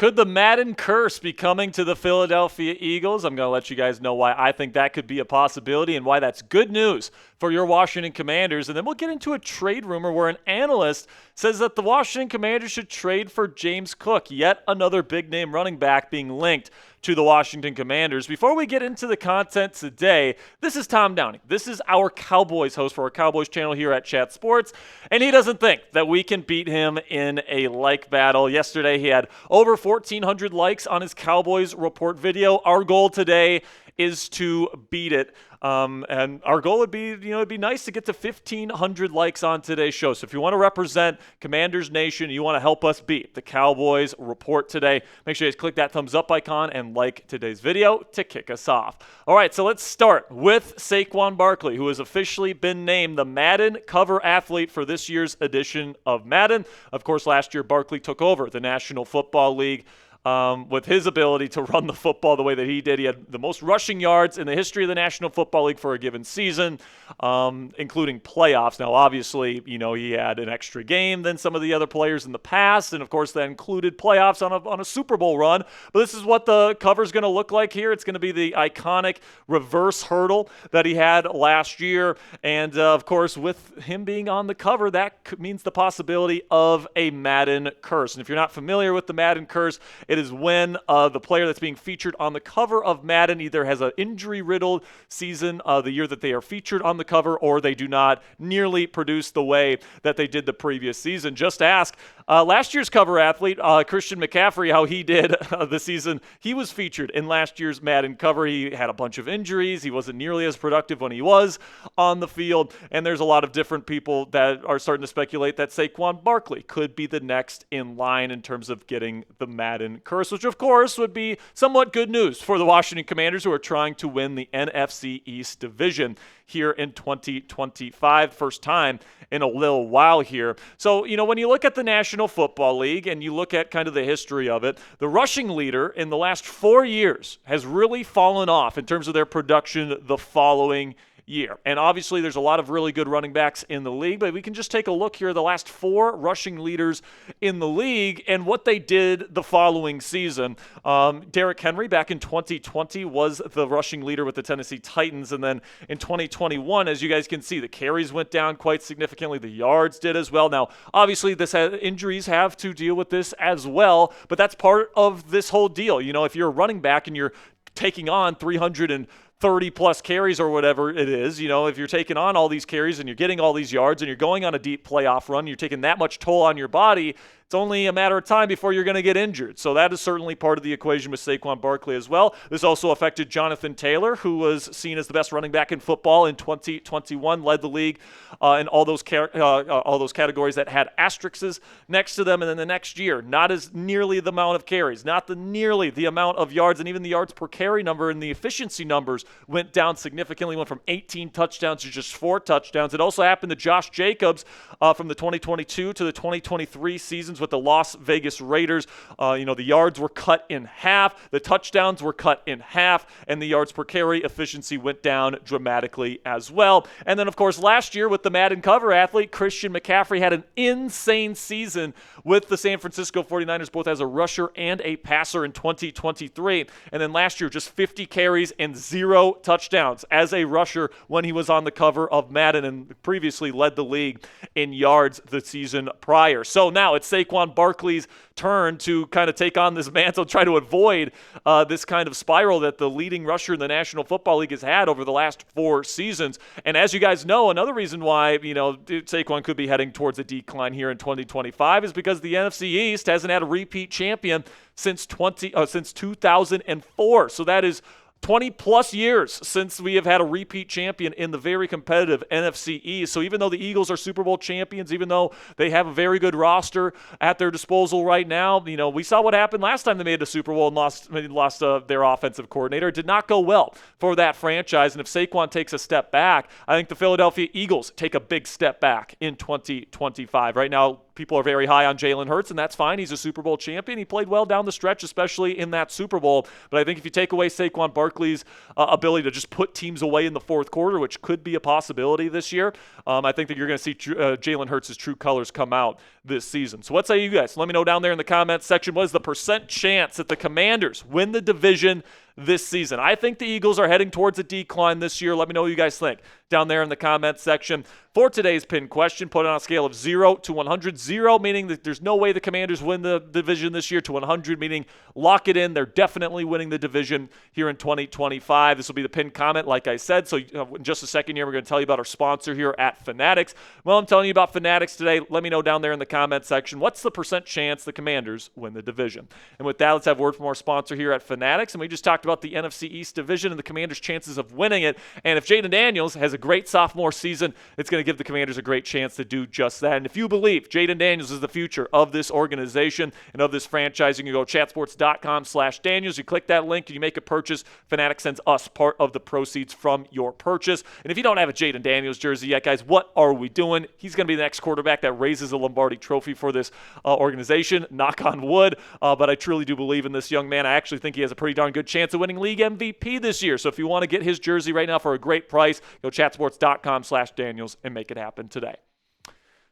Could the Madden Curse be coming to the Philadelphia Eagles? I'm going to let you guys know why I think that could be a possibility and why that's good news for your Washington Commanders. And then we'll get into a trade rumor where an analyst says that the Washington Commanders should trade for James Cook, yet another big-name running back being linked to the Washington Commanders. Before we get into the content today, this is Tom Downing. This is our Cowboys host for our Cowboys channel here at Chat Sports, and he doesn't think that we can beat him in a like battle. Yesterday, he had over 1,400 likes on his Cowboys report video. Our goal today is to beat it. And our goal would be, it'd be nice to get to 1,500 likes on today's show. So if you want to represent Commanders Nation, you want to help us beat the Cowboys report today, make sure you click that thumbs up icon and like today's video to kick us off. All right, so let's start with Saquon Barkley, who has officially been named the Madden cover athlete for this year's edition of Madden. Of course, last year, Barkley took over the National Football League. With his ability to run the football the way that he did. He had the most rushing yards in the history of the National Football League for a given season, including playoffs. Now, obviously, he had an extra game than some of the other players in the past, and, of course, that included playoffs on a Super Bowl run. But this is what the cover's going to look like here. It's going to be the iconic reverse hurdle that he had last year. And, of course, with him being on the cover, that means the possibility of a Madden Curse. And if you're not familiar with the Madden Curse, it is when the player that's being featured on the cover of Madden either has an injury-riddled season the year that they are featured on the cover, or they do not nearly produce the way that they did the previous season. Just ask last year's cover athlete, Christian McCaffrey, how he did this season. He was featured in last year's Madden cover. He had a bunch of injuries. He wasn't nearly as productive when he was on the field, and there's a lot of different people that are starting to speculate that Saquon Barkley could be the next in line in terms of getting the Madden Curse, which of course would be somewhat good news for the Washington Commanders, who are trying to win the NFC East division here in 2025, first time in a little while here. So, when you look at the National Football League and you look at kind of the history of it, the rushing leader in the last 4 years has really fallen off in terms of their production the following year. And obviously there's a lot of really good running backs in the league, but we can just take a look here, the last 4 rushing leaders in the league and what they did the following season. Derrick Henry back in 2020 was the rushing leader with the Tennessee Titans, and then in 2021, as you guys can see, the carries went down quite significantly, the yards did as well. Now, obviously injuries have to deal with this as well, but that's part of this whole deal. If you're a running back and you're taking on 330 plus carries or whatever it is, if you're taking on all these carries and you're getting all these yards and you're going on a deep playoff run, you're taking that much toll on your body, it's only a matter of time before you're going to get injured. So that is certainly part of the equation with Saquon Barkley as well. This also affected Jonathan Taylor, who was seen as the best running back in football in 2021, led the league in all those categories that had asterisks next to them. And then the next year, not as nearly the amount of carries, not nearly the amount of yards, and even the yards per carry number and the efficiency numbers went down significantly, went from 18 touchdowns to just 4 touchdowns. It also happened to Josh Jacobs from the 2022 to the 2023 seasons with the Las Vegas Raiders. The yards were cut in half, the touchdowns were cut in half, and the yards per carry efficiency went down dramatically as well. And then, of course, last year with the Madden cover athlete, Christian McCaffrey had an insane season with the San Francisco 49ers, both as a rusher and a passer in 2023. And then last year, just 50 carries and 0 touchdowns as a rusher when he was on the cover of Madden, and previously led the league in yards the season prior. So now it's Saquon Barkley's turn to kind of take on this mantle, try to avoid this kind of spiral that the leading rusher in the National Football League has had over the last 4 seasons. And as you guys know, another reason why, Saquon could be heading towards a decline here in 2025 is because the NFC East hasn't had a repeat champion since 2004. So that is 20 plus years since we have had a repeat champion in the very competitive NFC East. So even though the Eagles are Super Bowl champions, even though they have a very good roster at their disposal right now, we saw what happened last time they made the Super Bowl and lost their offensive coordinator. It did not go well for that franchise. And if Saquon takes a step back, I think the Philadelphia Eagles take a big step back in 2025. Right now, people are very high on Jalen Hurts, and that's fine. He's a Super Bowl champion. He played well down the stretch, especially in that Super Bowl. But I think if you take away Saquon Barkley's ability to just put teams away in the fourth quarter, which could be a possibility this year, I think that you're going to see Jalen Hurts' true colors come out this season. So what say you guys? Let me know down there in the comments section. What is the percent chance that the Commanders win the division this season? I think the Eagles are heading towards a decline this year. Let me know what you guys think down there in the comments section. For today's pinned question, put it on a scale of 0 to 100. 0 meaning that there's no way the Commanders win the division this year, to 100 meaning lock it in. They're definitely winning the division here in 2025. This will be the pinned comment, like I said. So in just a second here, we're going to tell you about our sponsor here at Fanatics. Well, I'm telling you about Fanatics today. Let me know down there in the comment section, what's the percent chance the Commanders win the division? And with that, let's have a word from our sponsor here at Fanatics. And we just talked about the NFC East division and the Commanders' chances of winning it. And if Jayden Daniels has a great sophomore season, it's going to give the Commanders a great chance to do just that. And if you believe Jayden Daniels is the future of this organization and of this franchise, you can go to chatsports.com/Daniels. You click that link and you make a purchase. Fanatics sends us part of the proceeds from your purchase. And if you don't have a Jayden Daniels jersey yet, guys, what are we doing? He's going to be the next quarterback that raises a Lombardi trophy for this organization. Knock on wood. But I truly do believe in this young man. I actually think he has a pretty darn good chance of winning league MVP this year. So if you want to get his jersey right now for a great price, go chatsports.com/Daniels and make it happen today.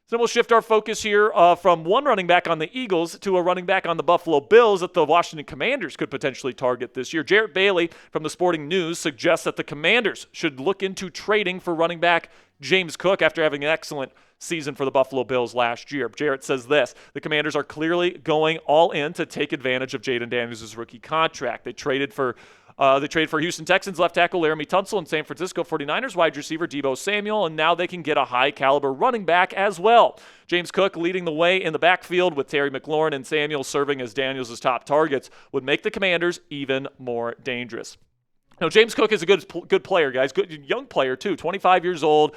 So we'll shift our focus here from one running back on the Eagles to a running back on the Buffalo Bills that the Washington Commanders could potentially target this year. Jarrett Bailey from the Sporting News suggests that the Commanders should look into trading for running back James Cook after having an excellent season for the Buffalo Bills last year. Jarrett says this: the Commanders are clearly going all in to take advantage of Jayden Daniels' rookie contract. They traded for Houston Texans left tackle Laramie Tunsil and San Francisco 49ers wide receiver Deebo Samuel, and now they can get a high-caliber running back as well. James Cook leading the way in the backfield with Terry McLaurin and Samuel serving as Daniels' top targets would make the Commanders even more dangerous. Now, James Cook is a good player, guys. Good young player, too. 25 years old,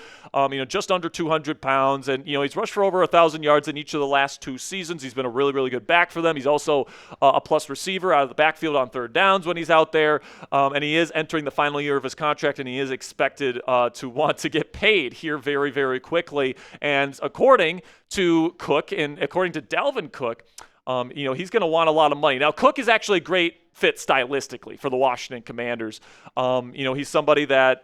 just under 200 pounds. And, he's rushed for over 1,000 yards in each of the last 2 seasons. He's been a really, really good back for them. He's also a plus receiver out of the backfield on third downs when he's out there. And he is entering the final year of his contract, and he is expected to want to get paid here very, very quickly. And according to Cook and according to Dalvin Cook, he's going to want a lot of money. Now, Cook is actually a great fit stylistically for the Washington Commanders. He's somebody that,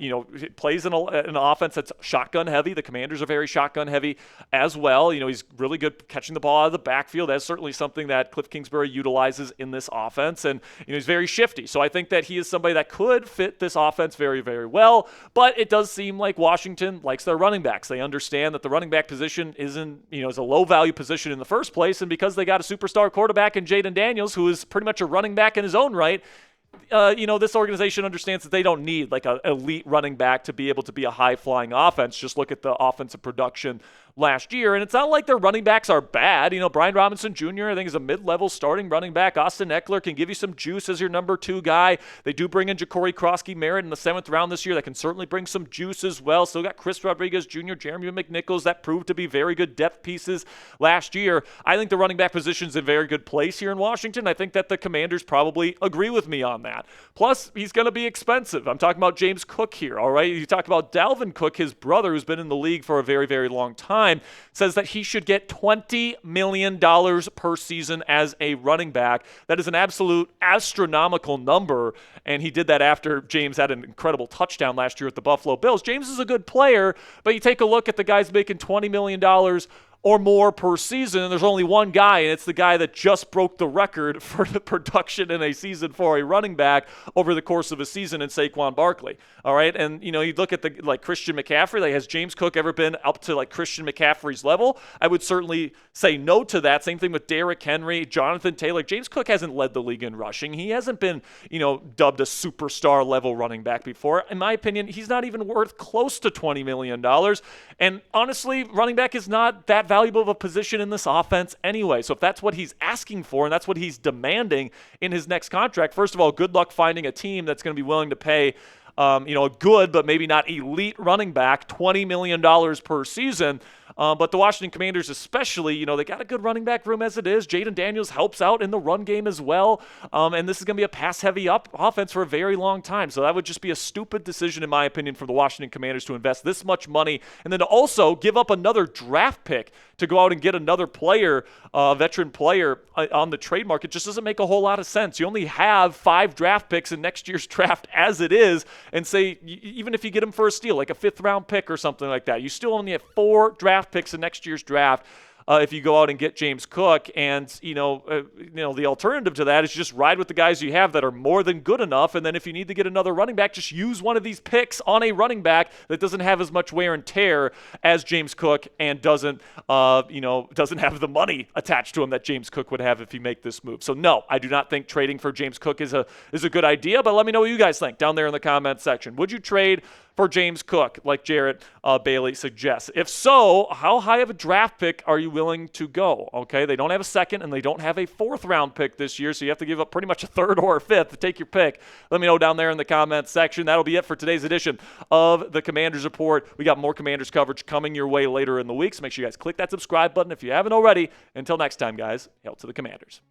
plays in an offense that's shotgun heavy. The Commanders are very shotgun heavy as well. He's really good catching the ball out of the backfield. That's certainly something that Cliff Kingsbury utilizes in this offense. And, he's very shifty. So I think that he is somebody that could fit this offense very, very well. But it does seem like Washington likes their running backs. They understand that the running back position is a low value position in the first place. And because they got a superstar quarterback in Jayden Daniels, who is pretty much a running back in his own right, this organization understands that they don't need like an elite running back to be able to be a high-flying offense. Just look at the offensive production last year, and it's not like their running backs are bad. Brian Robinson Jr., I think, is a mid-level starting running back. Austin Eckler can give you some juice as your number 2 guy. They do bring in Ja'Cory Krosky-Merritt in the 7th round this year. That can certainly bring some juice as well. Still got Chris Rodriguez Jr., Jeremy McNichols, that proved to be very good depth pieces last year. I think the running back position's in a very good place here in Washington. I think that the Commanders probably agree with me on that. Plus, he's going to be expensive. I'm talking about James Cook here, all right? You talk about Dalvin Cook, his brother, who's been in the league for a very, very long time, says that he should get $20 million per season as a running back. That is an absolute astronomical number, and he did that after James had an incredible touchdown last year at the Buffalo Bills. James is a good player, but you take a look at the guys making $20 million or more per season, and there's only one guy, and it's the guy that just broke the record for the production in a season for a running back over the course of a season in Saquon Barkley. All right, and you look at Christian McCaffrey. Has James Cook ever been up to Christian McCaffrey's level? I would certainly say no to that. Same thing with Derrick Henry, Jonathan Taylor. James Cook hasn't led the league in rushing. He hasn't been dubbed a superstar level running back before. In my opinion, he's not even worth close to $20 million. And honestly, running back is not that valuable of a position in this offense anyway. So if that's what he's asking for and that's what he's demanding in his next contract, first of all, good luck finding a team that's going to be willing to pay a good but maybe not elite running back $20 million per season. But the Washington Commanders especially, they got a good running back room as it is. Jayden Daniels helps out in the run game as well. And this is going to be a pass-heavy offense for a very long time. So that would just be a stupid decision, in my opinion, for the Washington Commanders to invest this much money and then to also give up another draft pick to go out and get another player, veteran player on the trade market. Just doesn't make a whole lot of sense. You only have 5 draft picks in next year's draft as it is, and say even if you get him for a steal, like a 5th-round pick or something like that, you still only have 4 draft picks in next year's draft. If you go out and get James Cook, and the alternative to that is just ride with the guys you have that are more than good enough, and then if you need to get another running back, just use one of these picks on a running back that doesn't have as much wear and tear as James Cook and doesn't have the money attached to him that James Cook would have if he make this move. So no, I do not think trading for James Cook is a good idea. But let me know what you guys think down there in the comments section. Would you trade for James Cook, like Jarrett Bailey suggests? If so, how high of a draft pick are you willing to go? Okay, they don't have a 2nd and they don't have a 4th-round pick this year, so you have to give up pretty much a 3rd or a 5th to take your pick. Let me know down there in the comments section. That'll be it for today's edition of the Commanders Report. We got more Commanders coverage coming your way later in the week, so make sure you guys click that subscribe button if you haven't already. Until next time, guys, hail to the Commanders.